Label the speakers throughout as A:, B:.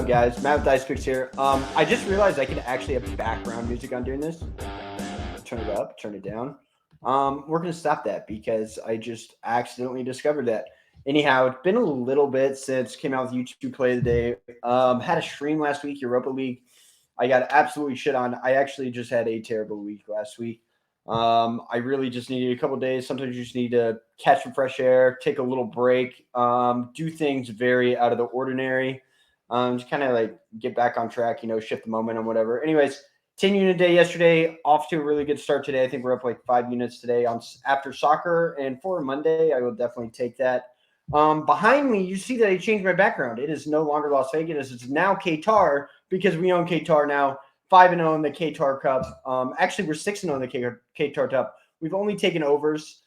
A: up, guys? Matt with Dice Picks here. I just realized I can actually have background music on doing this. Turn it up, turn it down. We're going to stop that because I just accidentally discovered that. Anyhow, it's been a little bit since came out with YouTube Play of the Day. Had a stream last week, Europa League. I got absolutely shit on. I actually just had a terrible week last week. I really just needed a couple days. Sometimes you just need to catch some fresh air, take a little break, do things very out of the ordinary. Just kind of like get back on track, shift the momentum, whatever. Anyways, 10 unit day yesterday, off to a really good start today. I think we're up like 5 units today after soccer, and for Monday, I will definitely take that. Behind me, you see that I changed my background. It is no longer Las Vegas. It's now Qatar because we own Qatar now. 5-0 in the Qatar Cup. Actually, we're 6-0 in the Qatar Cup. We've only taken overs.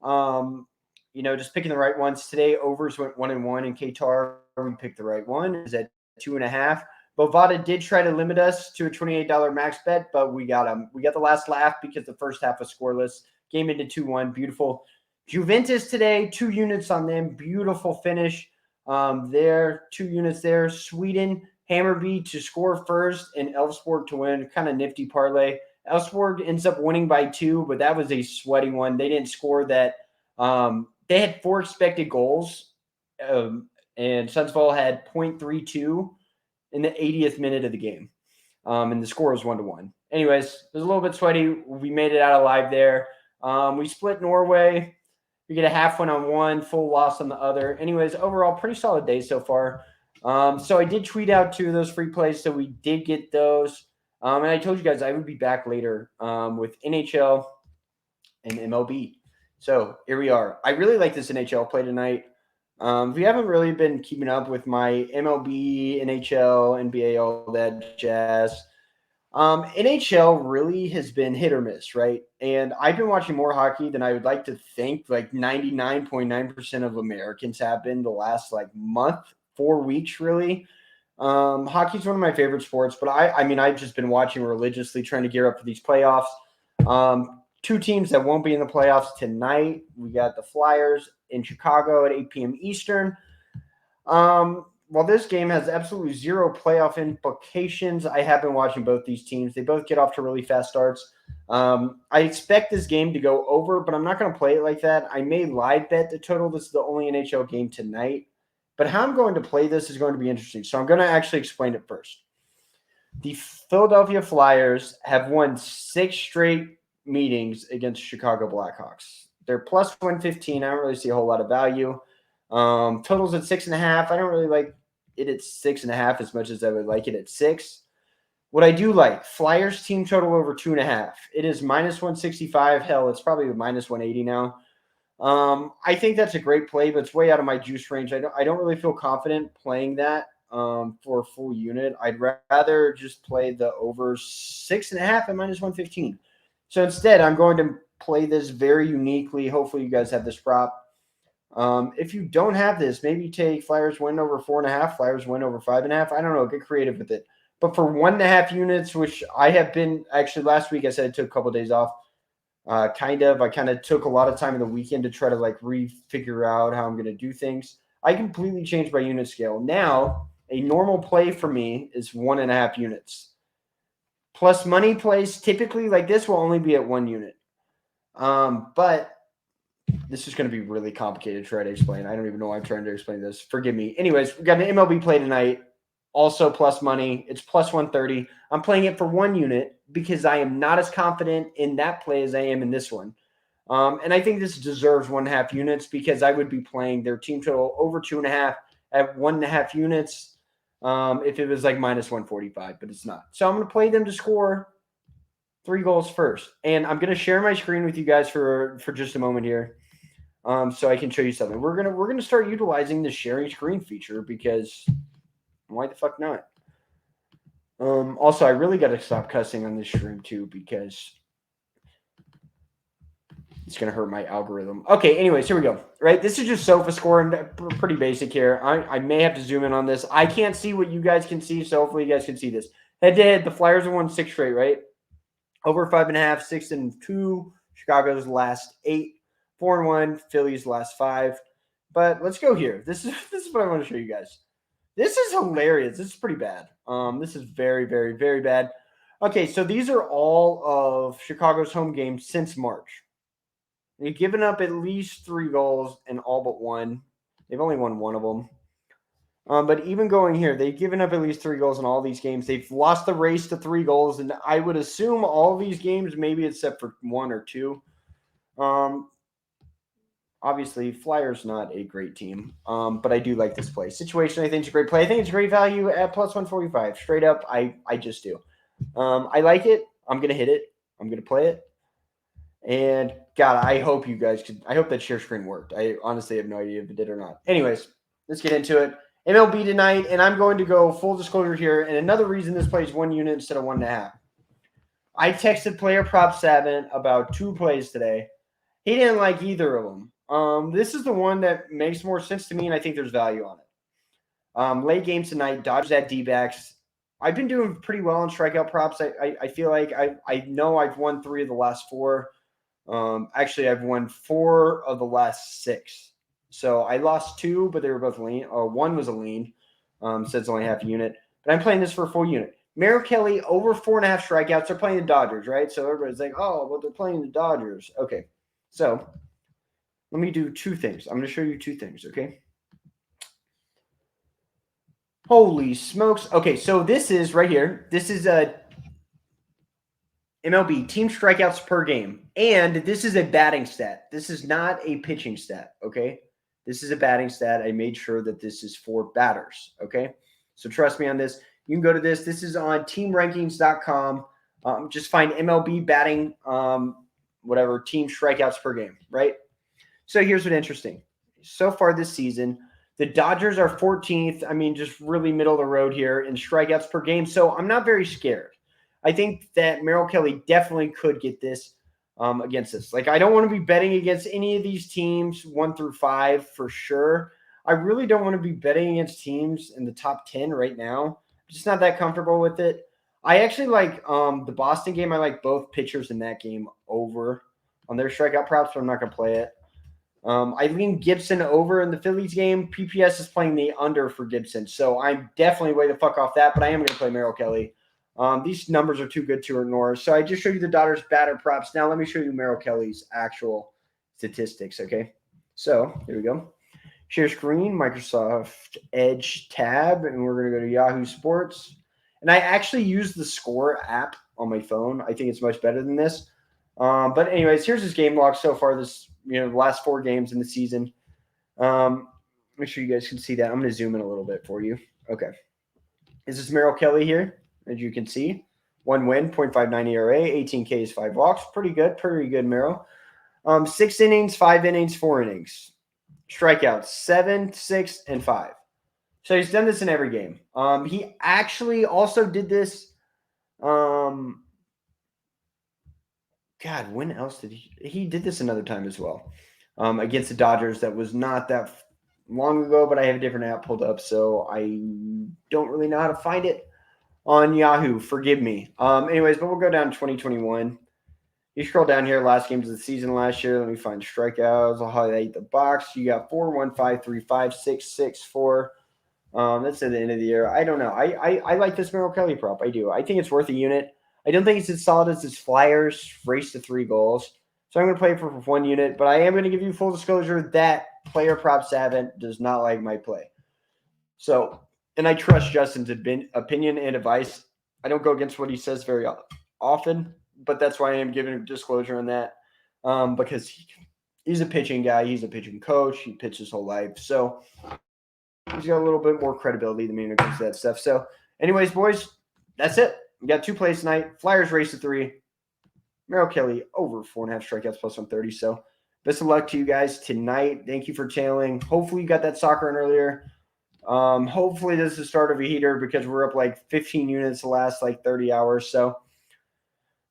A: Just picking the right ones. Today, overs went 1-1 in Qatar. We picked the right one. Is at 2.5. Bovada did try to limit us to a $28 max bet, but we got them. We got the last laugh because the first half was scoreless. Game into 2-1. Beautiful. Juventus today, 2 units on them. Beautiful finish. There, 2 units there. Sweden, Hammarby to score first and Elfsborg to win. Kind of nifty parlay. Elfsborg ends up winning by 2, but that was a sweaty one. They didn't score that. They had 4 expected goals, and Sundsvall had 0.32 in the 80th minute of the game. And the score was 1-1. Anyways, it was a little bit sweaty. We made it out alive there. We split Norway. We get a half win on one, full loss on the other. Anyways, overall, pretty solid day so far. So I did tweet out 2 of those free plays, so we did get those. And I told you guys I would be back later with NHL and MLB. So here we are. I really like this NHL play tonight. If you haven't really been keeping up with my MLB, NHL, NBA, all that jazz, NHL really has been hit or miss, right? And I've been watching more hockey than I would like to think. Like 99.9% of Americans have been the last month, 4 weeks, really. Hockey's one of my favorite sports, but I've just been watching religiously, trying to gear up for these playoffs. 2 teams that won't be in the playoffs tonight. We got the Flyers in Chicago at 8 p.m. Eastern. While this game has absolutely 0 playoff implications, I have been watching both these teams. They both get off to really fast starts. I expect this game to go over, but I'm not going to play it like that. I may live bet the total. This is the only NHL game tonight. But how I'm going to play this is going to be interesting. So I'm going to actually explain it first. The Philadelphia Flyers have won 6 straight meetings against Chicago Blackhawks. They're plus 115. I don't really see a whole lot of value. Totals at 6.5. I don't really like it at 6.5 as much as I would like it at 6. What I do like, Flyers team total over 2.5. It is minus 165. Hell, it's probably minus 180 now. I think that's a great play, but it's way out of my juice range. I don't really feel confident playing that for a full unit. I'd rather just play the over 6.5 at minus 115. So instead, I'm going to play this very uniquely. Hopefully, you guys have this prop. If you don't have this, maybe take Flyers win over 4.5, Flyers win over 5.5. I don't know. Get creative with it. But for 1.5 units, which I have been actually last week, I said I took a couple of days off. I kind of took a lot of time in the weekend to try to refigure out how I'm going to do things. I completely changed my unit scale. Now, a normal play for me is 1.5 units. Plus money plays typically like this will only be at 1 unit. But this is going to be really complicated to try to explain. I don't even know why I'm trying to explain this. Forgive me. Anyways, we got an MLB play tonight. Also plus money. It's plus 130. I'm playing it for 1 unit because I am not as confident in that play as I am in this one. And I think this deserves 1.5 units because I would be playing their team total over 2.5 at 1.5 units if it was minus 145, but it's not. So I'm going to play them to score 3 goals first. And I'm going to share my screen with you guys for just a moment here. So I can show you something. We're gonna start utilizing the sharing screen feature because why the fuck not? Also, I really got to stop cussing on this stream too because it's gonna hurt my algorithm. Okay, anyways, here we go. Right, this is just sofa score and pretty basic here. I may have to zoom in on this. I can't see what you guys can see, so hopefully you guys can see this. Head to head, the Flyers have won 6 straight, right? Over 5.5, 6-2. Chicago's last 8. 4-1, Philly's last 5. But let's go here. This is what I want to show you guys. This is hilarious. This is pretty bad. This is very, very, very bad. Okay, so these are all of Chicago's home games since March. They've given up at least 3 goals in all but one. They've only won one of them. But even going here, they've given up at least 3 goals in all these games. They've lost the race to 3 goals, and I would assume all these games, maybe except for 1 or 2. Obviously, Flyers not a great team, but I do like this play. Situation, I think, is a great play. I think it's a great value at plus 145. Straight up, I just do. I like it. I'm going to hit it. I'm going to play it. And, God, I hope you guys could – I hope that share screen worked. I honestly have no idea if it did or not. Anyways, let's get into it. MLB tonight, and I'm going to go full disclosure here. And another reason this plays 1 unit instead of 1.5. I texted Player Prop 7 about 2 plays today. He didn't like either of them. This is the one that makes more sense to me, and I think there's value on it. Late games tonight, Dodgers at D-backs. I've been doing pretty well on strikeout props. I feel like I know I've won 3 of the last 4. Actually, I've won 4 of the last 6. So I lost 2, but they were both lean. One was a lean, so it's only half a unit. But I'm playing this for a full unit. Merrill Kelly over 4.5 strikeouts. They're playing the Dodgers, right? So everybody's like, oh, well, they're playing the Dodgers. Okay, so let me do 2 things. I'm going to show you 2 things, okay? Holy smokes. Okay, so this is right here. This is a MLB team strikeouts per game. And this is a batting stat. This is not a pitching stat, okay? This is a batting stat. I made sure that this is for batters, okay? So trust me on this. You can go to this. This is on teamrankings.com. Just find MLB batting, team strikeouts per game, right? So here's what's interesting. So far this season, the Dodgers are 14th. I mean, just really middle of the road here in strikeouts per game. So I'm not very scared. I think that Merrill Kelly definitely could get this against us. Like, I don't want to be betting against any of these teams 1 through 5 for sure. I really don't want to be betting against teams in the top 10 right now. I'm just not that comfortable with it. I actually like the Boston game. I like both pitchers in that game over on their strikeout props, but I'm not going to play it. I lean Gibson over in the Phillies game. PPS is playing the under for Gibson, so I'm definitely way the fuck off that, but I am going to play Merrill Kelly. These numbers are too good to ignore. So I just showed you the Dodgers batter props. Now let me show you Merrill Kelly's actual statistics, okay? So here we go. Share screen, Microsoft Edge tab, and we're going to go to Yahoo Sports. And I actually use the Score app on my phone. I think it's much better than this. But anyways, here's his game log so far the last 4 games in the season. Make sure you guys can see that. I'm going to zoom in a little bit for you. Okay. This is Merrill Kelly here. As you can see, 1 win, 0.59 ERA, 18 Ks, 5 walks. Pretty good, Merrill. 6 innings, 5 innings, 4 innings. Strikeouts, 7, 6, and 5. So he's done this in every game. He actually also did this. God, when else did he did this another time as well against the Dodgers? That was not that long ago, but I have a different app pulled up, so I don't really know how to find it on Yahoo. Forgive me. Anyways, but we'll go down to 2021. You scroll down here, last games of the season last year. Let me find strikeouts. I'll highlight the box. You got 4, 1, 5, 3, 5, 6, 6, 4. That's at the end of the year. I don't know. I like this Merrill Kelly prop. I do. I think it's worth a unit. I don't think it's as solid as this Flyers race to 3 goals. So I'm going to play for 1 unit, but I am going to give you full disclosure that Player Prop 7 does not like my play. So, and I trust Justin's opinion and advice. I don't go against what he says very often, but that's why I am giving a disclosure on that because he's a pitching guy. He's a pitching coach. He pitched his whole life. So he's got a little bit more credibility than me when it comes to that stuff. So anyways, boys, that's it. We got 2 plays tonight. Flyers race to 3. Merrill Kelly over 4.5 strikeouts plus 130. So best of luck to you guys tonight. Thank you for tailing. Hopefully you got that soccer in earlier. Hopefully this is the start of a heater because we're up like 15 units the last like 30 hours. So, all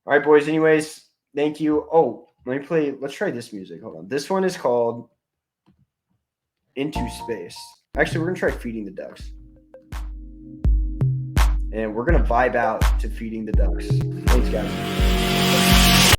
A: right, boys. Anyways, thank you. Oh, let's try this music. Hold on. This one is called Into Space. Actually, we're going to try Feeding the Ducks. And we're going to vibe out to Feeding the Ducks. Thanks, guys.